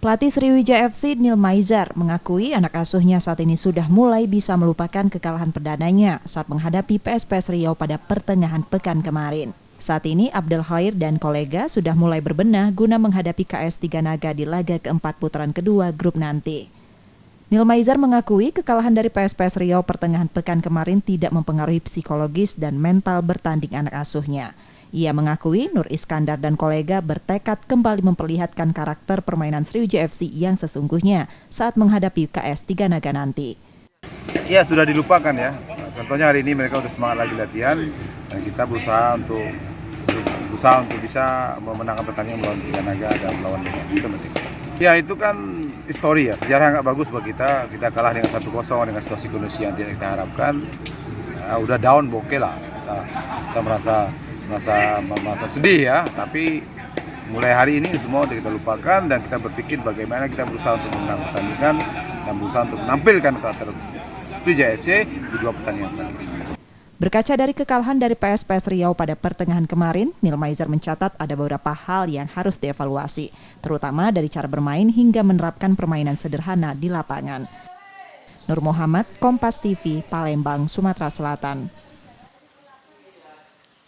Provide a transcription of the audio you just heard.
Pelatih Sriwijaya FC Neil Maizar mengakui anak asuhnya saat ini sudah mulai bisa melupakan kekalahan perdananya saat menghadapi PSPS Riau pada pertengahan pekan kemarin. Saat ini Abdel Khair dan kolega sudah mulai berbenah guna menghadapi KS Tiga Naga di laga keempat putaran kedua grup nanti. Neil Maizar mengakui kekalahan dari PSPS Riau pertengahan pekan kemarin tidak mempengaruhi psikologis dan mental bertanding anak asuhnya. Ia mengakui Nur Iskandar dan kolega bertekad kembali memperlihatkan karakter permainan Sriwijaya FC yang sesungguhnya saat menghadapi KS Tiga Naga nanti. Ya, sudah dilupakan ya. Contohnya hari ini mereka sudah semangat lagi latihan dan kita berusaha untuk bisa memenangkan pertandingan melawan Tiga Naga dan melawan itu nanti. Ya, itu kan histori ya, sejarah nggak bagus buat kita. Kita kalah dengan 1-0 dengan situasi kondisi yang tidak kita harapkan. Udah down bokeh lah. Kita merasa sedih ya, tapi mulai hari ini semua kita lupakan dan kita berpikir bagaimana kita berusaha untuk menang pertandingan dan berusaha untuk menampilkan karakter Sriwijaya FC di dua pertandingan tadi. Berkaca dari kekalahan dari PSPS Riau pada pertengahan kemarin, Neil Maizar mencatat ada beberapa hal yang harus dievaluasi, terutama dari cara bermain hingga menerapkan permainan sederhana di lapangan. Nur Muhammad, Kompas TV, Palembang, Sumatera Selatan.